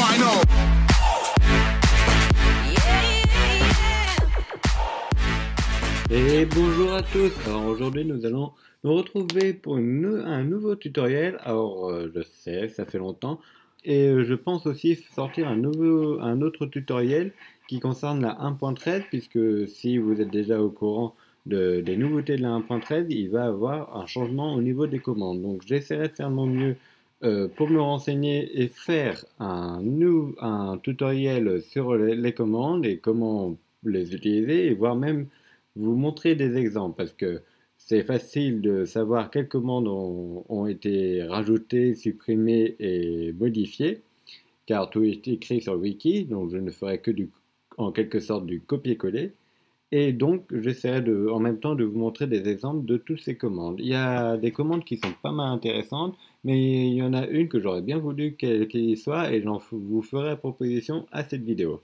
wino. Et bonjour à tous, alors aujourd'hui nous allons nous retrouver pour un nouveau tutoriel. Alors je sais, ça fait longtemps, et je pense aussi sortir un autre tutoriel qui concerne la 1.13, puisque si vous êtes déjà au courant des nouveautés de la 1.13, il va y avoir un changement au niveau des commandes. Donc j'essaierai de faire de mon mieux pour me renseigner et faire un tutoriel sur les commandes et comment les utiliser, et voire même vous montrer des exemples, parce que c'est facile de savoir quelles commandes ont été rajoutées, supprimées et modifiées, car tout est écrit sur le wiki, donc je ne ferai que en quelque sorte du copier-coller. Et donc j'essaierai en même temps de vous montrer des exemples de toutes ces commandes. Il y a des commandes qui sont pas mal intéressantes, mais il y en a une que j'aurais bien voulu qu'elle y soit, et vous ferai la proposition à cette vidéo.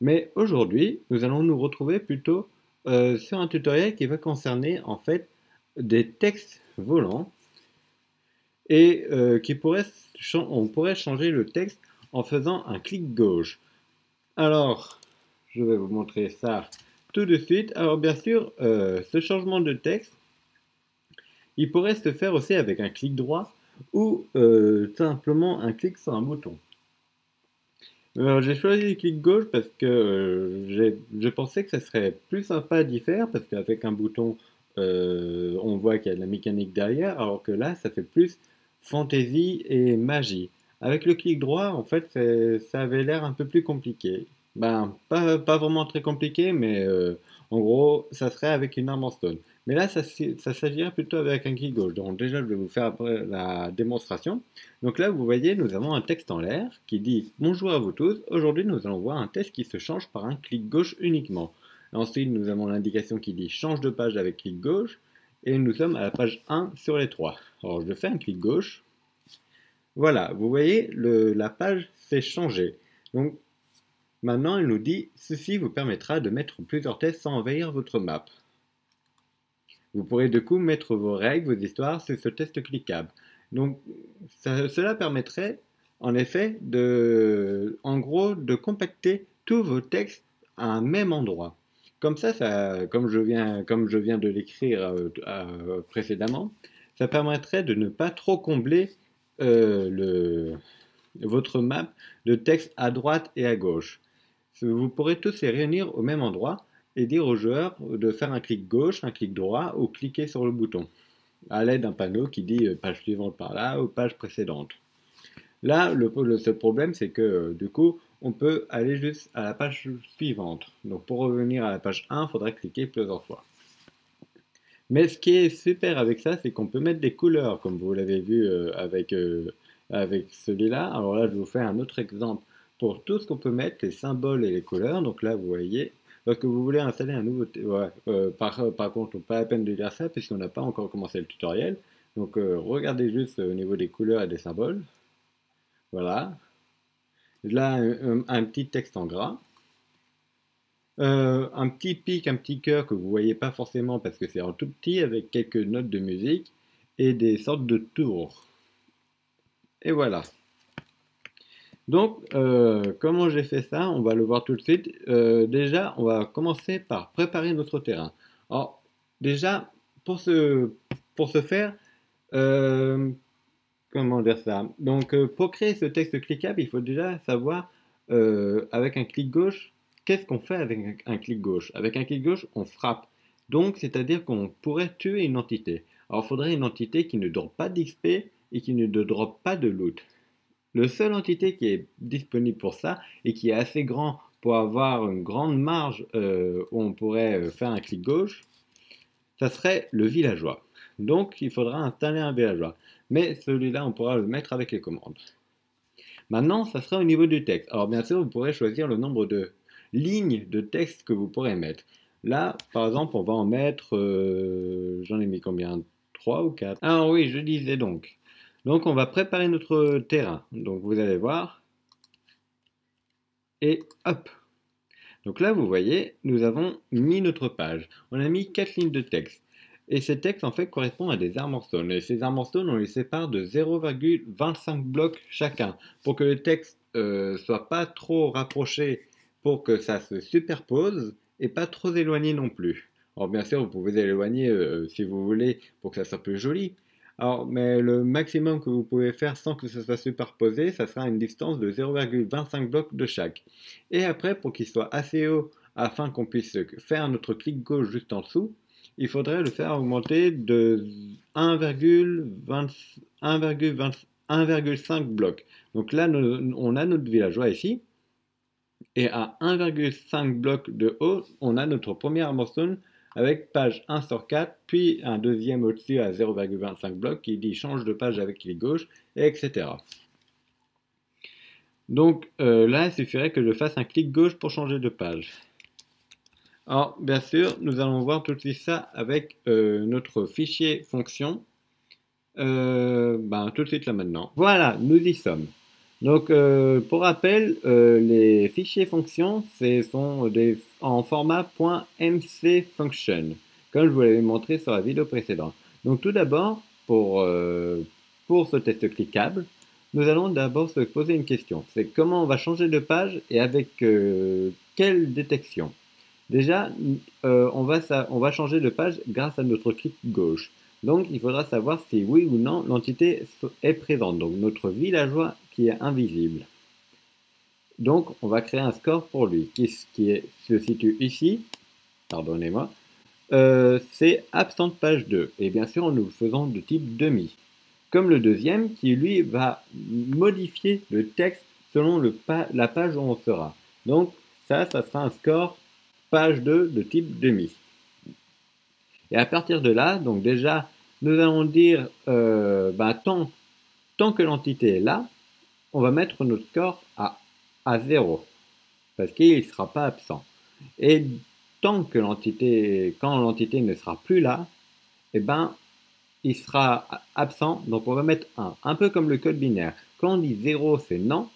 Mais aujourd'hui, nous allons nous retrouver plutôt sur un tutoriel qui va concerner en fait des textes volants, et on pourrait changer le texte en faisant un clic gauche. Alors, je vais vous montrer ça tout de suite. Alors bien sûr, ce changement de texte, il pourrait se faire aussi avec un clic droit ou simplement un clic sur un bouton. J'ai choisi le clic gauche parce que je pensais que ça serait plus sympa d'y faire, parce qu'avec un bouton, on voit qu'il y a de la mécanique derrière, alors que là, ça fait plus fantaisie et magie. Avec le clic droit, en fait, ça avait l'air un peu plus compliqué. Ben, pas vraiment très compliqué, mais en gros, ça serait avec une arme en stone. Mais là, ça s'agirait plutôt avec un clic gauche. Donc déjà, je vais vous faire après la démonstration. Donc là, vous voyez, nous avons un texte en l'air qui dit « Bonjour à vous tous, aujourd'hui nous allons voir un texte qui se change par un clic gauche uniquement. » Ensuite, nous avons l'indication qui dit « Change de page avec clic gauche » et nous sommes à la page 1 sur les 3. Alors je fais un clic gauche. Voilà, vous voyez, la page s'est changée. Donc maintenant, il nous dit « Ceci vous permettra de mettre plusieurs textes sans envahir votre map. » Vous pourrez du coup mettre vos règles, vos histoires sur ce texte cliquable. Donc cela permettrait en effet en gros de compacter tous vos textes à un même endroit. Comme ça, comme je viens de l'écrire précédemment, ça permettrait de ne pas trop combler votre map de texte à droite et à gauche. Vous pourrez tous les réunir au même endroit et dire aux joueurs de faire un clic gauche, un clic droit ou cliquer sur le bouton à l'aide d'un panneau qui dit page suivante par là ou page précédente. Là, le seul problème, c'est que du coup, on peut aller juste à la page suivante. Donc pour revenir à la page 1, il faudrait cliquer plusieurs fois. Mais ce qui est super avec ça, c'est qu'on peut mettre des couleurs, comme vous l'avez vu avec celui-là. Alors là, je vous fais un autre exemple pour tout ce qu'on peut mettre, les symboles et les couleurs. Donc là, vous voyez, lorsque vous voulez installer un nouveau... par contre, pas la peine de dire ça, puisqu'on n'a pas encore commencé le tutoriel. Donc regardez juste au niveau des couleurs et des symboles. Voilà. Là, un petit texte en gras. Un petit pic, un petit cœur que vous ne voyez pas forcément parce que c'est en tout petit, avec quelques notes de musique et des sortes de tours. Et voilà. Donc, comment j'ai fait ça? On va le voir tout de suite. Déjà, on va commencer par préparer notre terrain. Alors, déjà, pour ce faire, comment dire ça? Donc, pour créer ce texte cliquable, il faut déjà savoir, avec un clic gauche, qu'est-ce qu'on fait avec un clic gauche? Avec un clic gauche, on frappe. Donc, c'est-à-dire qu'on pourrait tuer une entité. Alors, il faudrait une entité qui ne drop pas d'XP et qui ne drop pas de loot. Le seule entité qui est disponible pour ça et qui est assez grand pour avoir une grande marge où on pourrait faire un clic gauche, ça serait le villageois. Donc il faudra installer un villageois. Mais celui-là, on pourra le mettre avec les commandes. Maintenant, ça sera au niveau du texte. Alors bien sûr, vous pourrez choisir le nombre de lignes de texte que vous pourrez mettre. Là, par exemple, on va en mettre, j'en ai mis combien? 3 ou 4? Ah oui, je disais donc. Donc on va préparer notre terrain. Donc vous allez voir. Et hop. Donc là vous voyez, nous avons mis notre page. On a mis 4 lignes de texte. Et ces textes en fait correspondent à des armor stones. Et ces armor stones, on les sépare de 0,25 blocs chacun pour que le texte soit pas trop rapproché pour que ça se superpose et pas trop éloigné non plus. Alors bien sûr, vous pouvez éloigner si vous voulez pour que ça soit plus joli. Alors, mais le maximum que vous pouvez faire sans que ce soit superposé, ça sera une distance de 0,25 blocs de chaque. Et après, pour qu'il soit assez haut afin qu'on puisse faire notre clic gauche juste en dessous, il faudrait le faire augmenter de 1,5 blocs. Donc là, on a notre villageois ici. Et à 1,5 bloc de haut, on a notre premier armor stone avec page 1 sur 4, puis un deuxième au-dessus à 0,25 blocs qui dit change de page avec clic gauche, etc. Donc là, il suffirait que je fasse un clic gauche pour changer de page. Alors, bien sûr, nous allons voir tout de suite ça avec notre fichier fonction. Tout de suite là maintenant. Voilà, nous y sommes. Donc, pour rappel, les fichiers fonctions sont en format .mcfunction, comme je vous l'avais montré sur la vidéo précédente. Donc, tout d'abord, pour ce test cliquable, nous allons d'abord se poser une question. C'est comment on va changer de page et avec quelle détection? Déjà, on va changer de page grâce à notre clic gauche. Donc, il faudra savoir si oui ou non l'entité est présente. Donc, notre villageois qui est invisible. Donc, on va créer un score pour lui qui se situe ici. Pardonnez-moi. C'est absent page 2. Et bien sûr, nous le faisons de type demi. Comme le deuxième qui, lui, va modifier le texte selon la page où on sera. Donc, ça sera un score page 2 de type demi. Et à partir de là, donc déjà, nous allons dire, tant que l'entité est là, on va mettre notre score à 0, parce qu'il ne sera pas absent. Et quand l'entité ne sera plus là, il sera absent, donc on va mettre 1. Un peu comme le code binaire. Quand on dit 0, c'est non.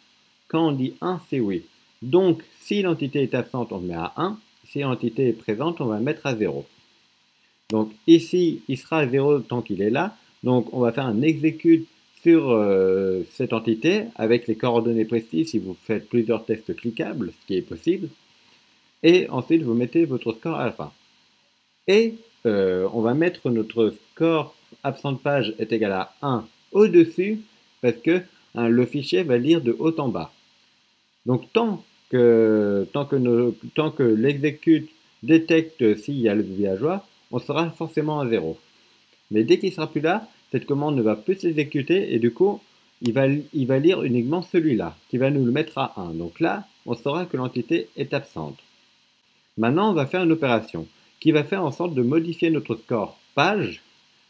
Quand on dit 1, c'est oui. Donc, si l'entité est absente, on le met à 1. Si l'entité est présente, on va le mettre à 0. Donc ici, il sera à 0 tant qu'il est là. Donc on va faire un exécute sur cette entité avec les coordonnées précises si vous faites plusieurs tests cliquables, ce qui est possible. Et ensuite, vous mettez votre score à la fin. Et on va mettre notre score absent de page est égal à 1 au-dessus parce que le fichier va lire de haut en bas. Donc tant que l'exécute détecte s'il y a le villageois, on sera forcément à 0. Mais dès qu'il ne sera plus là, cette commande ne va plus s'exécuter et du coup, il va lire uniquement celui-là, qui va nous le mettre à 1. Donc là, on saura que l'entité est absente. Maintenant, on va faire une opération qui va faire en sorte de modifier notre score page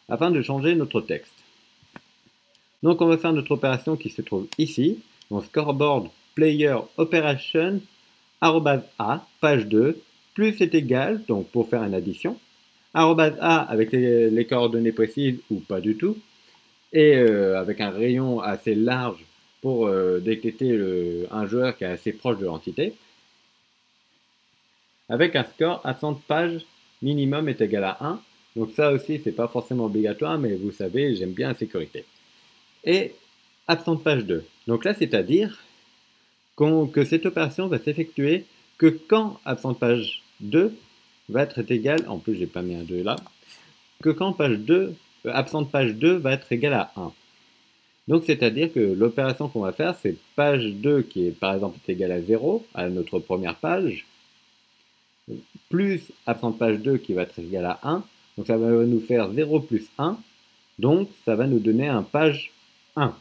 afin de changer notre texte. Donc on va faire notre opération qui se trouve ici, donc scoreboard player operation @a page 2 plus est égal, donc pour faire une addition, @a avec les coordonnées précises ou pas du tout, et avec un rayon assez large pour détecter un joueur qui est assez proche de l'entité, avec un score absent de page minimum est égal à 1. Donc ça aussi, c'est pas forcément obligatoire, mais vous savez, j'aime bien la sécurité. Et absent de page 2. Donc là, c'est-à-dire que cette opération va s'effectuer que quand absent de page 2 va être égal, en plus j'ai pas mis un 2 là, que quand absent de page 2 va être égal à 1. Donc c'est-à-dire que l'opération qu'on va faire, c'est page 2 qui est par exemple égal à 0, à notre première page, plus absent de page 2 qui va être égal à 1, donc ça va nous faire 0 plus 1, donc ça va nous donner un page 1.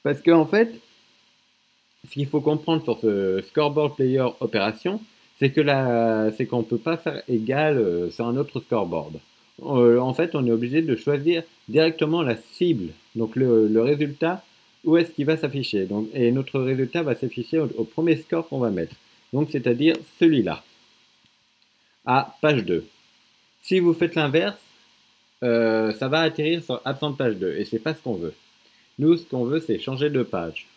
Parce qu'en fait, ce qu'il faut comprendre sur ce scoreboard player opération, c'est qu'on ne peut pas faire égal sur un autre scoreboard. En fait, on est obligé de choisir directement la cible, donc le résultat, où est-ce qu'il va s'afficher. Et notre résultat va s'afficher au premier score qu'on va mettre. Donc, c'est-à-dire celui-là, à page 2. Si vous faites l'inverse, ça va atterrir sur absent de page 2, et c'est pas ce qu'on veut. Nous, ce qu'on veut, c'est changer de page.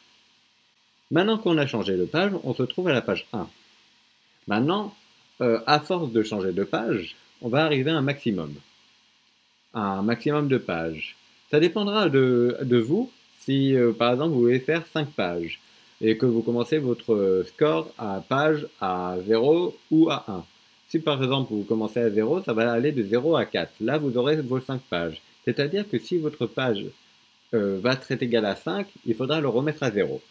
Maintenant qu'on a changé de page, on se trouve à la page 1. Maintenant, à force de changer de page, on va arriver à un maximum. un maximum de pages. Ça dépendra de vous. Si par exemple vous voulez faire 5 pages et que vous commencez votre score à page à 0 ou à 1. Si par exemple vous commencez à 0, ça va aller de 0 à 4. Là vous aurez vos 5 pages. C'est-à-dire que si votre page va être égale à 5, il faudra le remettre à 0.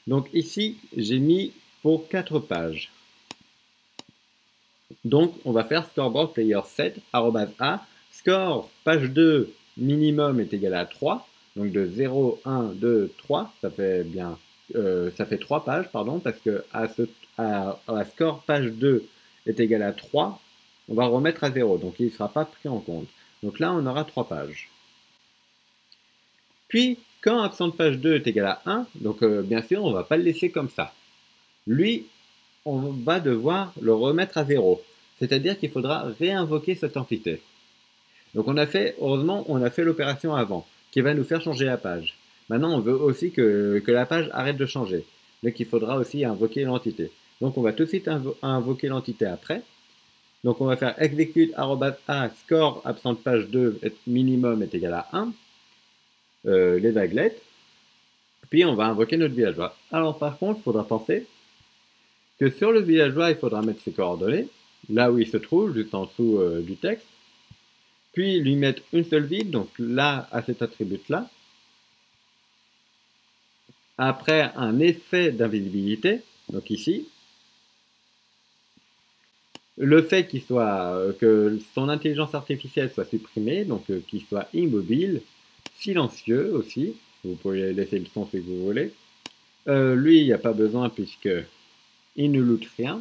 Donc ici j'ai mis pour 4 pages. Donc, on va faire scoreboard player set @a. Score page 2 minimum est égal à 3. Donc de 0, 1, 2, 3, ça fait bien, ça fait 3 pages, pardon, parce que à score page 2 est égal à 3, on va remettre à 0, donc il ne sera pas pris en compte. Donc là, on aura 3 pages. Puis, quand absent de page 2 est égal à 1, donc bien sûr, on ne va pas le laisser comme ça. Lui, on va devoir le remettre à 0. C'est-à-dire qu'il faudra réinvoquer cette entité. Donc heureusement, on a fait l'opération avant, qui va nous faire changer la page. Maintenant, on veut aussi que la page arrête de changer. Donc il faudra aussi invoquer l'entité. Donc on va tout de suite invoquer l'entité après. Donc on va faire execute @a score absent de page 2 minimum est égal à 1. Les vaguelettes. Puis on va invoquer notre villageois. Alors par contre, il faudra penser que sur le villageois, il faudra mettre ses coordonnées, là où il se trouve, juste en dessous du texte, puis lui mettre une seule ville, donc là, à cet attribut-là. Après, un effet d'invisibilité, donc ici. Le fait que son intelligence artificielle soit supprimée, donc qu'il soit immobile, silencieux aussi, vous pouvez laisser le son si vous voulez. Lui, il n'y a pas besoin puisque il ne loot rien.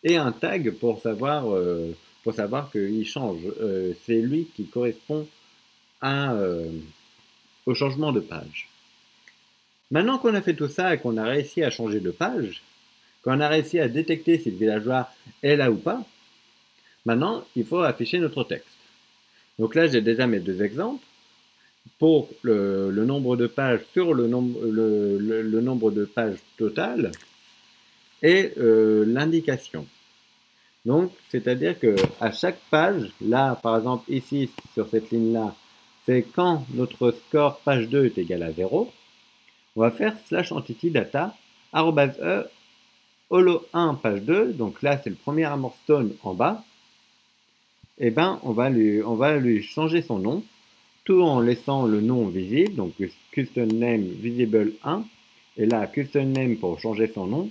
Et un tag pour savoir qu'il change. C'est lui qui correspond au changement de page. Maintenant qu'on a fait tout ça et qu'on a réussi à changer de page, qu'on a réussi à détecter si le villageois est là ou pas, maintenant il faut afficher notre texte. Donc là j'ai déjà mes deux exemples. Pour le nombre de pages sur le nombre de pages total et l'indication. Donc, c'est-à-dire que à chaque page, là, par exemple, ici, sur cette ligne-là, c'est quand notre score page 2 est égal à 0, on va faire /entity data @e holo1 page 2, donc là, c'est le premier armor stone en bas, et ben, on va lui changer son nom, tout en laissant le nom visible, donc custom name visible 1, et là, custom name pour changer son nom.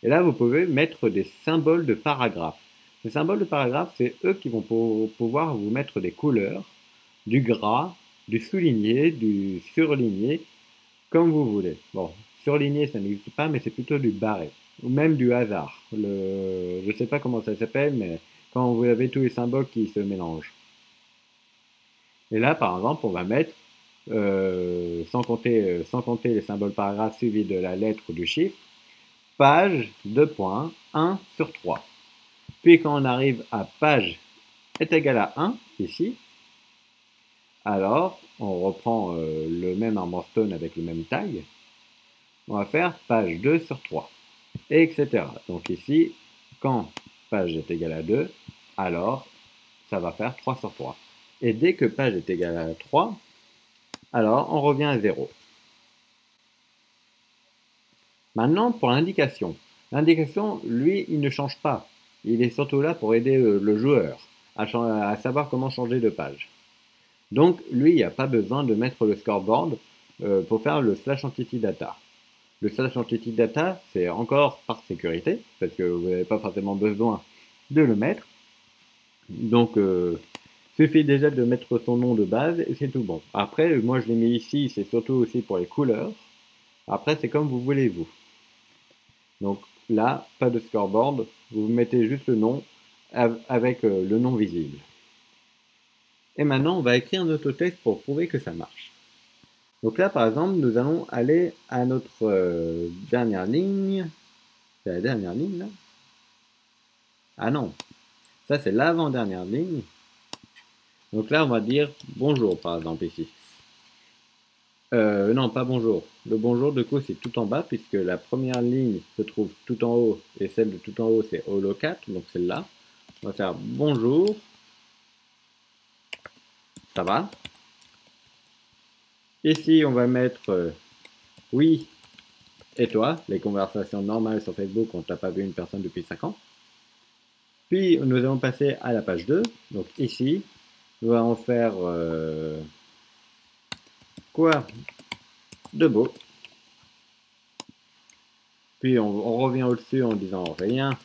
Et là, vous pouvez mettre des symboles de paragraphe. Ces symboles de paragraphe, c'est eux qui vont pouvoir vous mettre des couleurs, du gras, du souligné, du surligné, comme vous voulez. Bon, surligné, ça n'existe pas, mais c'est plutôt du barré, ou même du hasard. Je ne sais pas comment ça s'appelle, mais quand vous avez tous les symboles qui se mélangent. Et là, par exemple, on va mettre, sans compter les symboles paragraphes suivis de la lettre ou du chiffre, page 2.1 sur 3. Puis quand on arrive à page est égal à 1, ici, alors on reprend le même armor stone avec le même tag. On va faire page 2 sur 3, et etc. Donc ici, quand page est égal à 2, alors ça va faire 3 sur 3. Et dès que page est égal à 3, alors on revient à 0. Maintenant, pour l'indication. L'indication, lui, il ne change pas. Il est surtout là pour aider le joueur à savoir comment changer de page. Donc, lui, il n'y a pas besoin de mettre le scoreboard pour faire le /entity data. Le /entity data, c'est encore par sécurité, parce que vous n'avez pas forcément besoin de le mettre. Donc, suffit déjà de mettre son nom de base et c'est tout bon. Après, moi je l'ai mis ici, c'est surtout aussi pour les couleurs. Après, c'est comme vous voulez, vous. Donc là, pas de scoreboard, vous mettez juste le nom avec le nom visible. Et maintenant, on va écrire un autotexte pour prouver que ça marche. Donc là, par exemple, nous allons aller à notre dernière ligne. C'est la dernière ligne, là? Ah non, ça c'est l'avant-dernière ligne. Donc là, on va dire bonjour, par exemple, ici. Non, pas bonjour. Le bonjour, de coup, c'est tout en bas, puisque la première ligne se trouve tout en haut, et celle de tout en haut, c'est holo 4, donc celle-là. On va faire bonjour. Ça va? Ici, on va mettre oui et toi, les conversations normales sur Facebook quand tu n'as pas vu une personne depuis 5 ans. Puis, nous allons passer à la page 2. Donc ici, nous allons faire quoi de beau. Puis, on revient au-dessus en disant rien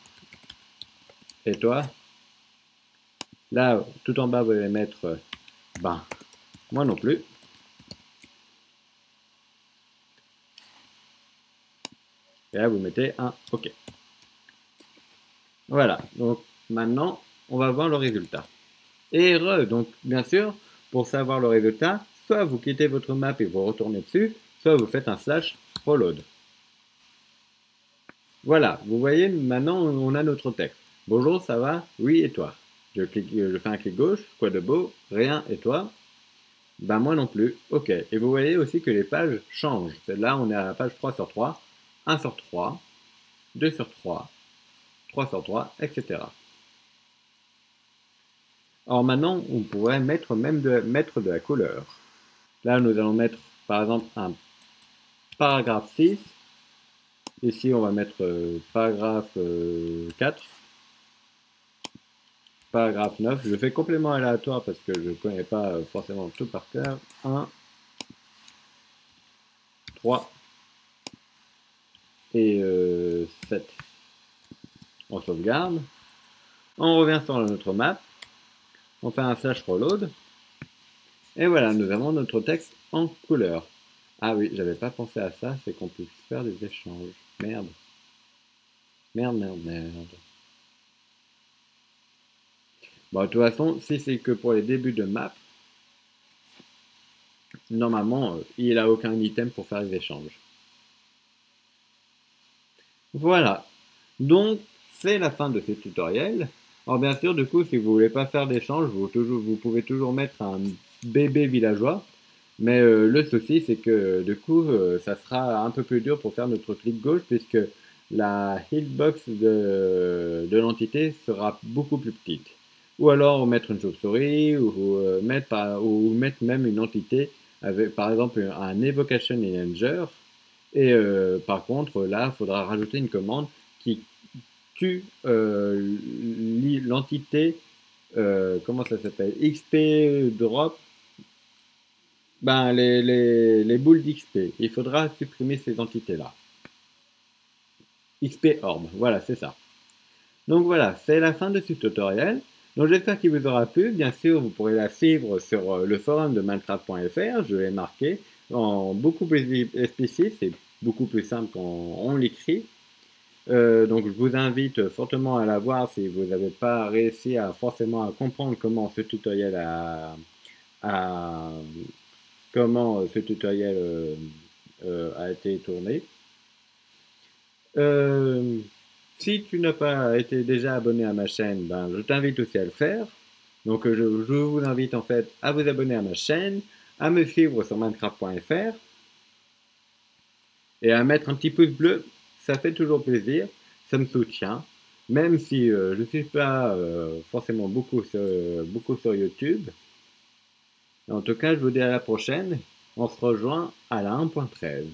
et toi. Là, tout en bas, vous allez mettre ben, moi non plus. Et là, vous mettez un OK. Voilà, donc maintenant, on va voir le résultat. Et heureux, donc bien sûr, pour savoir le résultat, soit vous quittez votre map et vous retournez dessus, soit vous faites un slash reload. Voilà, vous voyez, maintenant on a notre texte. Bonjour, ça va? Oui, et toi? Je fais un clic gauche, quoi de beau? Rien, et toi? Ben moi non plus, ok. Et vous voyez aussi que les pages changent. Là, on est à la page 3 sur 3, 1 sur 3, 2 sur 3, 3 sur 3, etc. Alors maintenant, on pourrait mettre de la couleur. Là, nous allons mettre, par exemple, un paragraphe 6. Ici, on va mettre paragraphe 4. Paragraphe 9. Je fais complément aléatoire parce que je ne connais pas forcément tout par cœur. 1, 3 et 7. On sauvegarde. On revient sur notre map. On fait un slash reload. Et voilà, nous avons notre texte en couleur. Ah oui, j'avais pas pensé à ça, c'est qu'on puisse faire des échanges. Merde. Merde, merde, merde. Bon, de toute façon, si c'est que pour les débuts de map, normalement, il n'a aucun item pour faire les échanges. Voilà. Donc, c'est la fin de ce tutoriel. Alors, bien sûr, du coup, si vous voulez pas faire d'échange, vous pouvez toujours mettre un bébé villageois. Mais le souci, c'est que du coup, ça sera un peu plus dur pour faire notre clic gauche, puisque la hitbox de l'entité sera beaucoup plus petite. Ou alors mettre une chauve-souris, ou mettre même une entité avec, par exemple, un Evocation Enhanger. Et par contre, là, il faudra rajouter une commande qui tue l'entité, comment ça s'appelle? XP drop, ben, les boules d'XP. Il faudra supprimer ces entités-là. XP orb, voilà, c'est ça. Donc voilà, c'est la fin de ce tutoriel. Donc j'espère qu'il vous aura plu. Bien sûr, vous pourrez la suivre sur le forum de Minecraft.fr. Je l'ai marqué en beaucoup plus explicite. C'est beaucoup plus simple quand on l'écrit. Donc je vous invite fortement à la voir si vous n'avez pas réussi à forcément à comprendre comment ce tutoriel a a été tourné. Si tu n'as pas été déjà abonné à ma chaîne, ben, je t'invite aussi à le faire. Donc je vous invite en fait à vous abonner à ma chaîne, à me suivre sur minecraft.fr et à mettre un petit pouce bleu. Ça fait toujours plaisir, ça me soutient. Même si je ne suis pas forcément beaucoup sur YouTube. En tout cas, je vous dis à la prochaine. On se rejoint à la 1.13.